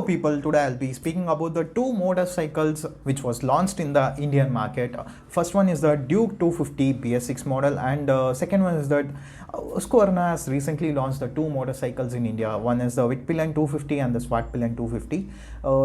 people, today I'll be speaking about the two motorcycles which was launched in the Indian market. First one is the Duke 250 BS6 model, and second one is that Husqvarna has recently launched the two motorcycles in India. One is the Whitpillion 250 and the Swartpillion 250.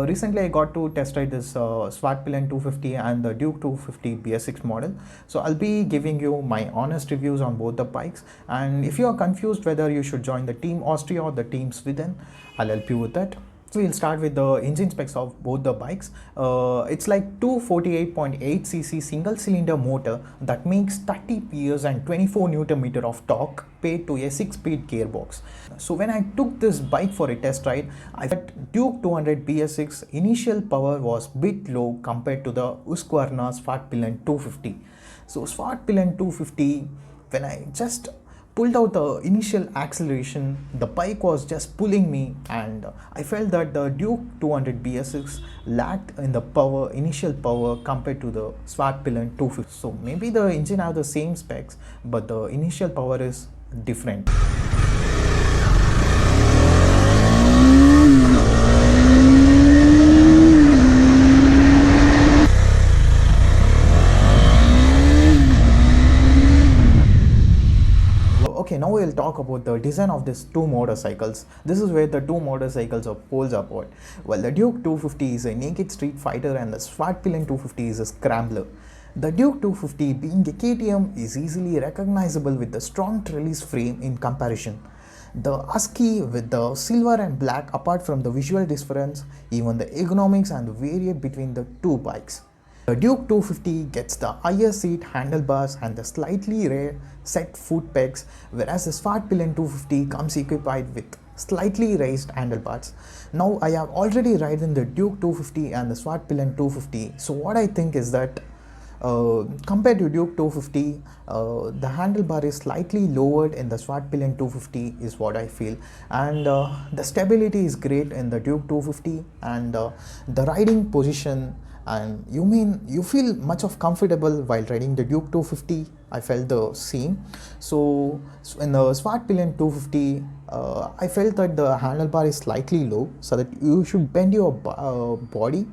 Recently I got to test ride this Swartpillion 250 and the Duke 250 BS6 model. So I'll be giving you my honest reviews on both the bikes, and if you are confused whether you should join the Team Austria or the Team Sweden, I'll help you with that. So we'll start with the engine specs of both the bikes. It's like 248.8cc single cylinder motor that makes 30 PS and 24 Nm of torque paired to a 6-speed gearbox. So when I took this bike for a test ride, I felt Duke 200 BS6 initial power was bit low compared to the Husqvarna Swartpillion 250. So Swartpillion 250, when I just pulled out the initial acceleration, the bike was just pulling me, and I felt that the Duke 200 BS6 lacked in the initial power compared to the Swartpillion 250. So maybe the engine have the same specs, but the initial power is different. Okay, now we'll talk about the design of these two motorcycles. This is where the two motorcycles are poles apart. Well, the Duke 250 is a naked street fighter and the Swartpillion 250 is a scrambler. The Duke 250, being a KTM, is easily recognizable with the strong trellis frame in comparison. The husky with the silver and black, apart from the visual difference, even the ergonomics and the variant between the two bikes. The Duke 250 gets the higher seat handlebars and the slightly rare set foot pegs, whereas the Swartpillion 250 comes equipped with slightly raised handlebars. Now I have already ridden the Duke 250 and the Swartpillion 250, so what I think is that compared to Duke 250, the handlebar is slightly lowered in the Swartpillion 250 is what I feel, and the stability is great in the Duke 250, and the riding position, and you feel much of comfortable while riding the Duke 250. I felt the same. So in the Swartpillion 250, I felt that the handlebar is slightly low, so that you should bend your body.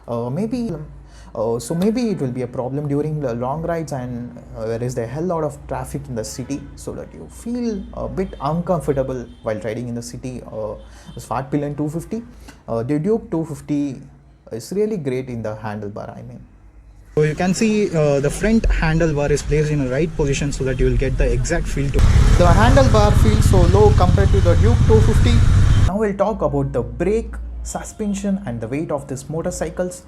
Maybe it will be a problem during the long rides, and there is a hell lot of traffic in the city, so that you feel a bit uncomfortable while riding in the city. Swartpillion 250, the Duke 250 is really great in the handlebar, I mean. So you can see the front handlebar is placed in the right position so that you will get the exact feel to it. The handlebar feels so low compared to the Duke 250. Now we'll talk about the brake, suspension and the weight of these motorcycles.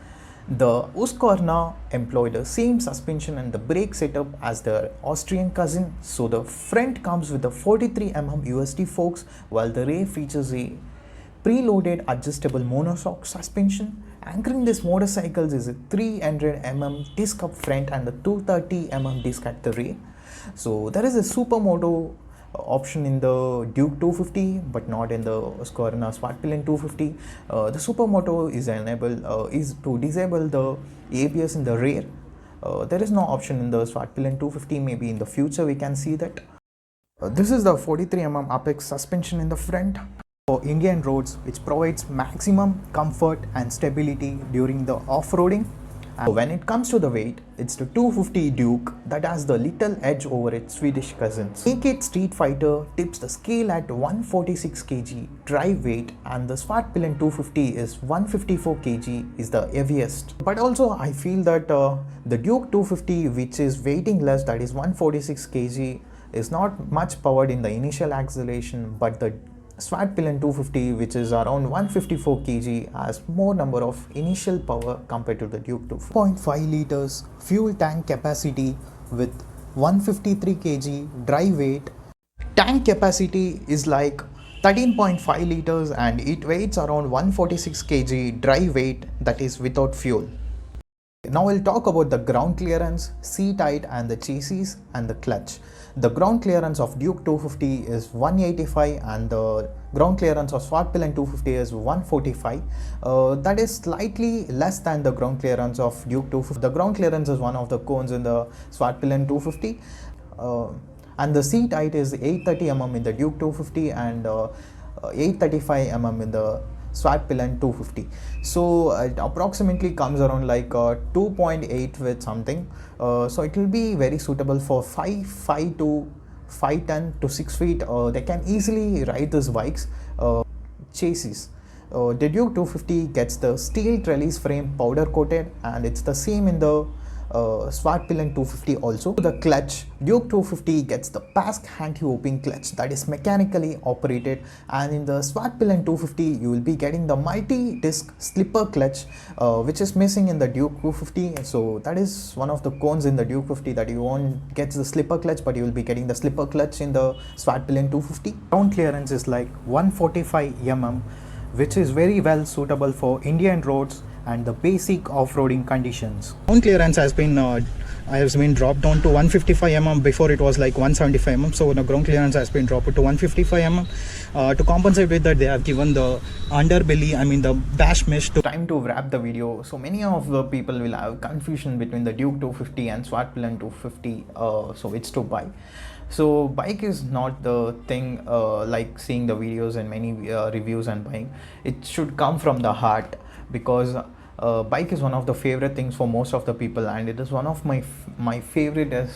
The Husqvarna employed the same suspension and the brake setup as their Austrian cousin. So the front comes with a 43mm USD forks, while the rear features a preloaded adjustable monoshock suspension. Anchoring these motorcycles is a 300mm disc up front and a 230mm disc at the rear. So there is a supermoto option in the Duke 250, but not in the Husqvarna Swartpillion 250. The supermoto is to disable the ABS in the rear. There is no option in the Swartpillion 250. Maybe in the future we can see that. This is the 43mm Apex suspension in the front for Indian roads, which provides maximum comfort and stability during the off-roading. And when it comes to the weight, it's the 250 Duke that has the little edge over its Swedish cousins. Naked Street Fighter tips the scale at 146 kg drive weight, and the Swartpillion 250 is 154 kg is the heaviest. But also I feel that the Duke 250, which is weighting less, that is 146 kg, is not much powered in the initial acceleration, but the Swartpillion 250, which is around 154 kg, has more number of initial power compared to the Duke 250. 0.5 liters fuel tank capacity with 153 kg dry weight. Tank capacity is like 13.5 liters and it weighs around 146 kg dry weight, that is without fuel. Now we'll talk about the ground clearance, seat height and the chassis and the clutch. The ground clearance of Duke 250 is 185 and the ground clearance of Swartpillion 250 is 145. That is slightly less than the ground clearance of Duke 250. The ground clearance is one of the cones in the Swartpillion 250. And the seat height is 830 mm in the Duke 250 and 835 mm in the swat pillion 250. So it approximately comes around like 2.8 with something. So it will be very suitable for 5 to 5'10" to 6 feet. They can easily ride these bikes. Chassis. The Duke 250 gets the steel trellis frame powder coated, and it's the same in the swat pillion 250 also. The clutch, Duke 250 gets the PASC anti-hopping clutch that is mechanically operated, and in the swat pillion 250 you will be getting the multi-disc slipper clutch, which is missing in the Duke 250. So that is one of the cons in the Duke 50, that you won't get the slipper clutch, but you will be getting the slipper clutch in the swat pillion 250. Ground clearance is like 145 mm, which is very well suitable for Indian roads and the basic off-roading conditions. Ground clearance has been dropped down to 155 mm. Before it was like 175 mm, so the ground clearance has been dropped to 155 mm. To compensate with that, they have given the underbelly, the dash mesh. Time to wrap the video. So many of the people will have confusion between the Duke 250 and swat pillion 250, so which to buy. So bike is not the thing like seeing the videos and many reviews and buying. It should come from the heart, because bike is one of the favorite things for most of the people, and it is one of my favorite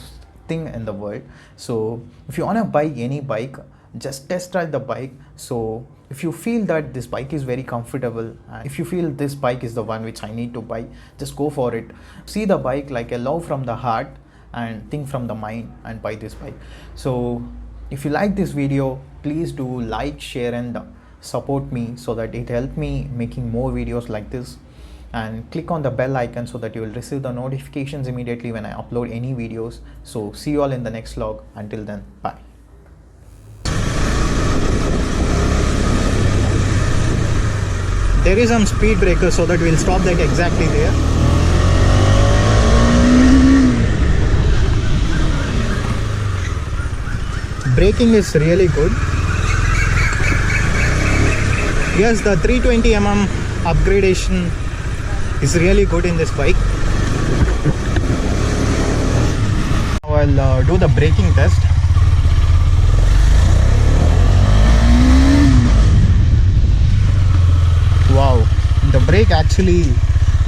thing in the world. So if you want to buy any bike, just test drive the bike. So if you feel that this bike is very comfortable, and if you feel this bike is the one which I need to buy, just go for it. See the bike like a love from the heart and think from the mind, and buy this bike. So if you like this video, please do like, share and support me, so that it helps me making more videos like this, and click on the bell icon so that you will receive the notifications immediately when I upload any videos. So see you all in the next vlog. Until then, bye. There is some speed breaker, so that we'll stop that exactly there. Braking is really good. Yes, the 320 mm upgradation is really good in this bike. Now I'll do the braking test. Wow, the brake actually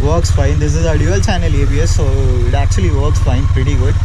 works fine. This is a dual channel ABS, so it actually works fine, pretty good.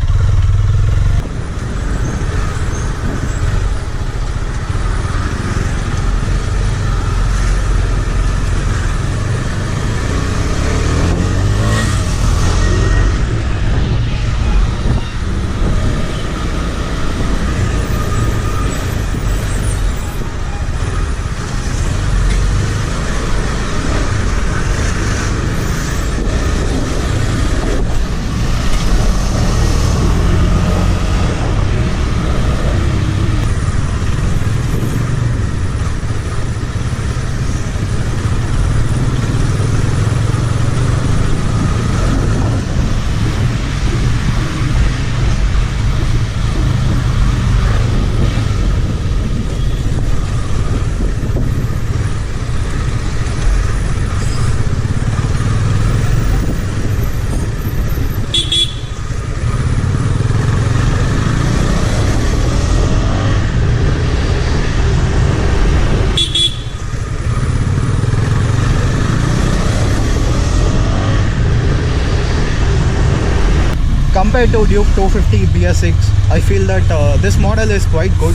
Compared to Duke 250 BS6, I feel that this model is quite good.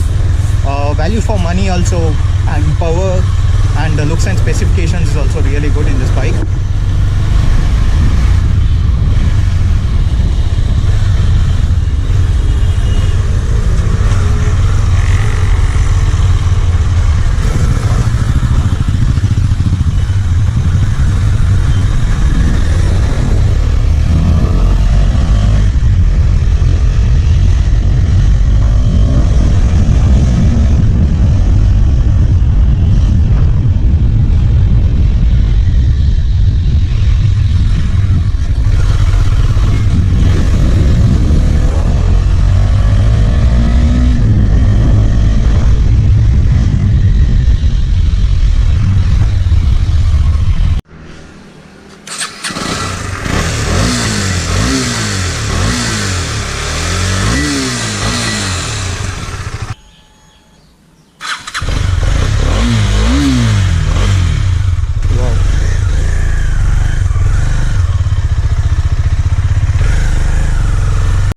Value for money also, and power and the looks and specifications is also really good in this bike.